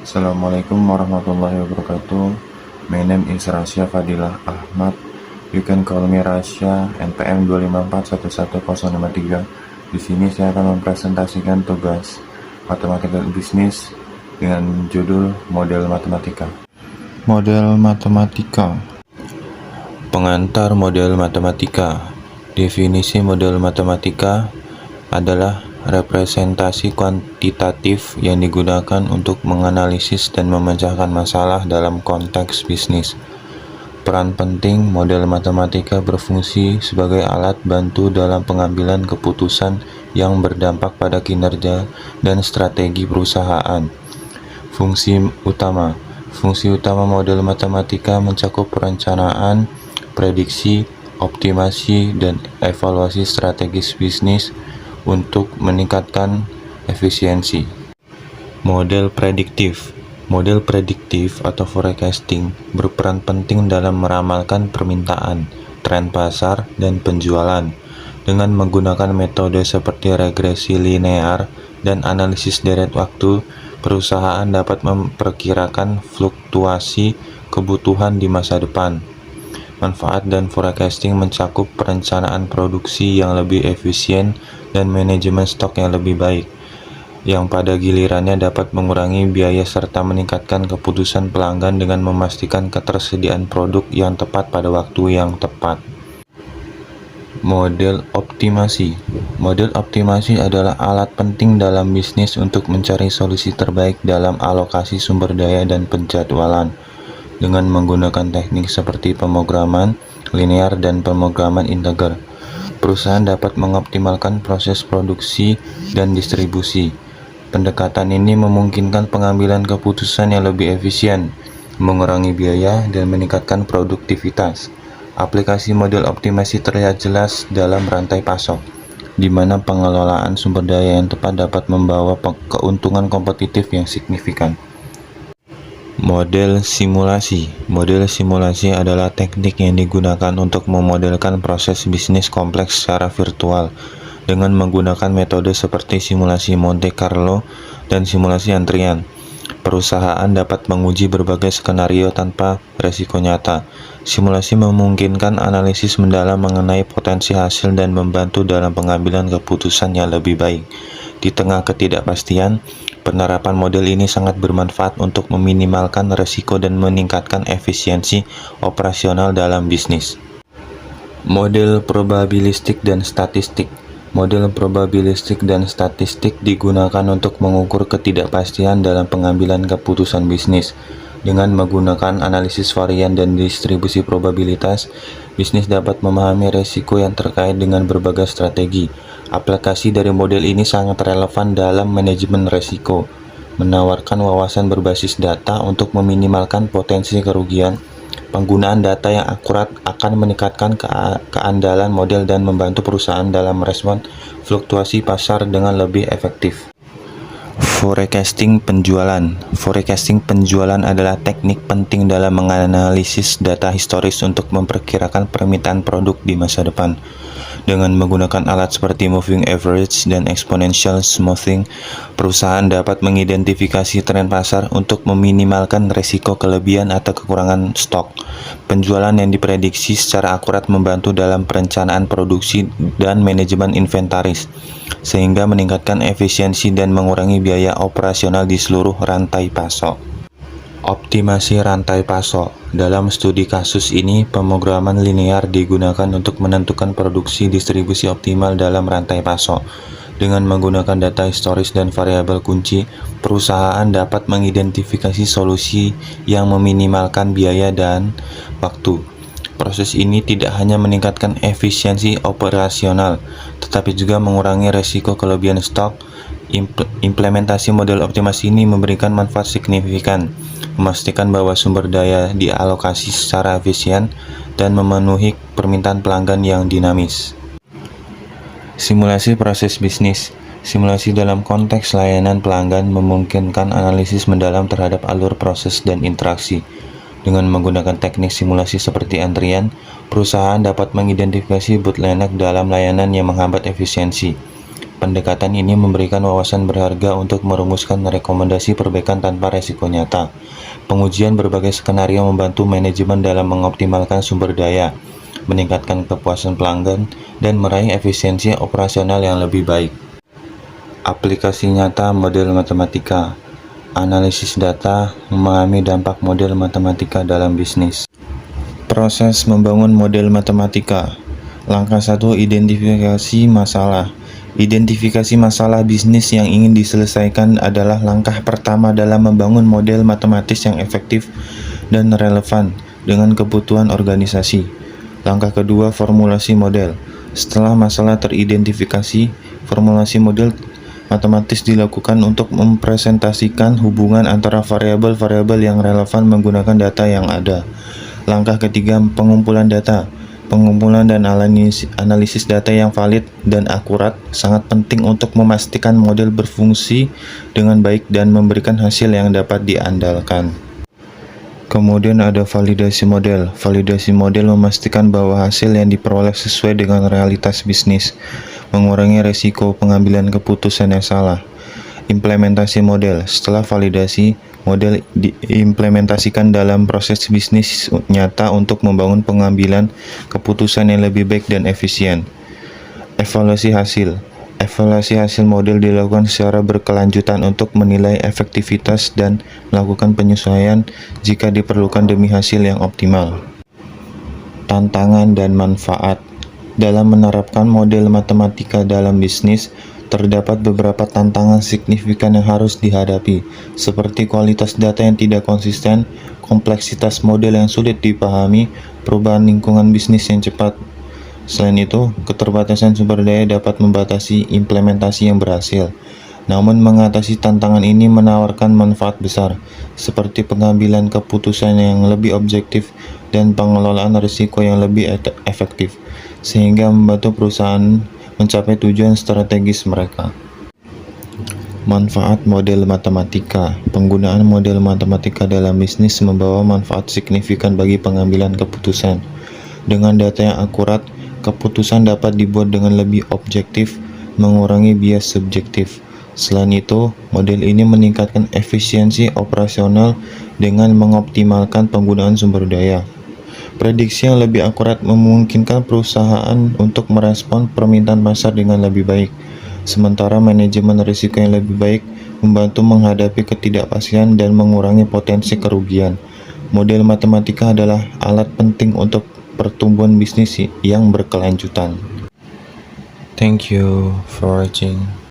Assalamualaikum warahmatullahi wabarakatuh. My name is Rasya Fadilah Ahmad. You can call me Rasya, NPM 254111053. Di sini saya akan mempresentasikan tugas matematika bisnis dengan judul model matematika. Model matematika. Pengantar model matematika. Definisi model matematika adalah representasi kuantitatif yang digunakan untuk menganalisis dan memecahkan masalah dalam konteks bisnis. Peran penting model matematika berfungsi sebagai alat bantu dalam pengambilan keputusan yang berdampak pada kinerja dan strategi perusahaan. Fungsi utama model matematika mencakup perencanaan, prediksi, optimasi, dan evaluasi strategis bisnis untuk meningkatkan efisiensi. Model prediktif atau forecasting berperan penting dalam meramalkan permintaan, tren pasar, dan penjualan. Dengan menggunakan metode seperti regresi linear dan analisis deret waktu, perusahaan dapat memperkirakan fluktuasi kebutuhan di masa depan. Manfaat dan forecasting mencakup perencanaan produksi yang lebih efisien dan manajemen stok yang lebih baik, yang pada gilirannya dapat mengurangi biaya serta meningkatkan keputusan pelanggan dengan memastikan ketersediaan produk yang tepat pada waktu yang tepat. Model optimasi adalah alat penting dalam bisnis untuk mencari solusi terbaik dalam alokasi sumber daya dan penjadwalan. Dengan menggunakan teknik seperti pemrograman linear dan pemrograman integer, perusahaan dapat mengoptimalkan proses produksi dan distribusi. Pendekatan ini memungkinkan pengambilan keputusan yang lebih efisien, mengurangi biaya, dan meningkatkan produktivitas. Aplikasi model optimasi terlihat jelas dalam rantai pasok, di mana pengelolaan sumber daya yang tepat dapat membawa keuntungan kompetitif yang signifikan. Model simulasi adalah teknik yang digunakan untuk memodelkan proses bisnis kompleks secara virtual dengan menggunakan metode seperti simulasi Monte Carlo dan simulasi antrian. Perusahaan dapat menguji berbagai skenario tanpa resiko nyata. Simulasi memungkinkan analisis mendalam mengenai potensi hasil dan membantu dalam pengambilan keputusan yang lebih baik. Di tengah ketidakpastian, penerapan model ini sangat bermanfaat untuk meminimalkan risiko dan meningkatkan efisiensi operasional dalam bisnis. Model probabilistik dan statistik. Model probabilistik dan statistik digunakan untuk mengukur ketidakpastian dalam pengambilan keputusan bisnis. Dengan menggunakan analisis varian dan distribusi probabilitas, bisnis dapat memahami risiko yang terkait dengan berbagai strategi. Aplikasi dari model ini sangat relevan dalam manajemen risiko, menawarkan wawasan berbasis data untuk meminimalkan potensi kerugian. Penggunaan data yang akurat akan meningkatkan keandalan model dan membantu perusahaan dalam merespon fluktuasi pasar dengan lebih efektif. Forecasting penjualan adalah teknik penting dalam menganalisis data historis untuk memperkirakan permintaan produk di masa depan. Dengan menggunakan alat seperti moving average dan exponential smoothing, perusahaan dapat mengidentifikasi tren pasar untuk meminimalkan risiko kelebihan atau kekurangan stok. Penjualan yang diprediksi secara akurat membantu dalam perencanaan produksi dan manajemen inventaris, sehingga meningkatkan efisiensi dan mengurangi biaya operasional di seluruh rantai pasok. Optimasi rantai pasok. Dalam studi kasus ini, pemrograman linear digunakan untuk menentukan produksi distribusi optimal dalam rantai pasok. Dengan menggunakan data historis dan variabel kunci, perusahaan dapat mengidentifikasi solusi yang meminimalkan biaya dan waktu. Proses ini tidak hanya meningkatkan efisiensi operasional, tetapi juga mengurangi risiko kelebihan stok. Implementasi model optimasi ini memberikan manfaat signifikan, memastikan bahwa sumber daya dialokasi secara efisien dan memenuhi permintaan pelanggan yang dinamis. Simulasi proses bisnis. Simulasi dalam konteks layanan pelanggan memungkinkan analisis mendalam terhadap alur proses dan interaksi. Dengan menggunakan teknik simulasi seperti antrian, perusahaan dapat mengidentifikasi bottleneck dalam layanan yang menghambat efisiensi. Pendekatan ini memberikan wawasan berharga untuk merumuskan rekomendasi perbaikan tanpa resiko nyata. Pengujian berbagai skenario membantu manajemen dalam mengoptimalkan sumber daya, meningkatkan kepuasan pelanggan, dan meraih efisiensi operasional yang lebih baik. Aplikasi nyata model matematika. Analisis data memahami dampak model matematika dalam bisnis. Proses membangun model matematika. Langkah 1, identifikasi masalah. Identifikasi masalah bisnis yang ingin diselesaikan adalah langkah pertama dalam membangun model matematis yang efektif dan relevan dengan kebutuhan organisasi. Langkah kedua, formulasi model. Setelah masalah teridentifikasi, formulasi model matematis dilakukan untuk mempresentasikan hubungan antara variabel-variabel yang relevan menggunakan data yang ada. Langkah ketiga, pengumpulan data. Pengumpulan dan analisis data yang valid dan akurat sangat penting untuk memastikan model berfungsi dengan baik dan memberikan hasil yang dapat diandalkan. Kemudian ada validasi model. Validasi model memastikan bahwa hasil yang diperoleh sesuai dengan realitas bisnis, mengurangi risiko pengambilan keputusan yang salah. Implementasi model. Setelah validasi, model diimplementasikan dalam proses bisnis nyata untuk membangun pengambilan keputusan yang lebih baik dan efisien. Evaluasi hasil. Evaluasi hasil model dilakukan secara berkelanjutan untuk menilai efektivitas dan melakukan penyesuaian jika diperlukan demi hasil yang optimal. Tantangan dan manfaat. Dalam menerapkan model matematika dalam bisnis, terdapat beberapa tantangan signifikan yang harus dihadapi, seperti kualitas data yang tidak konsisten, kompleksitas model yang sulit dipahami, perubahan lingkungan bisnis yang cepat. Selain itu, keterbatasan sumber daya dapat membatasi implementasi yang berhasil. Namun, mengatasi tantangan ini menawarkan manfaat besar, seperti pengambilan keputusan yang lebih objektif dan pengelolaan risiko yang lebih efektif, sehingga membantu perusahaan mencapai tujuan strategis mereka. Manfaat model matematika. Penggunaan model matematika dalam bisnis membawa manfaat signifikan bagi pengambilan keputusan. Dengan data yang akurat, keputusan dapat dibuat dengan lebih objektif, mengurangi bias subjektif. Selain itu, model ini meningkatkan efisiensi operasional dengan mengoptimalkan penggunaan sumber daya. Prediksi yang lebih akurat memungkinkan perusahaan untuk merespon permintaan pasar dengan lebih baik, sementara manajemen risiko yang lebih baik membantu menghadapi ketidakpastian dan mengurangi potensi kerugian. Model matematika adalah alat penting untuk pertumbuhan bisnis yang berkelanjutan. Thank you for watching.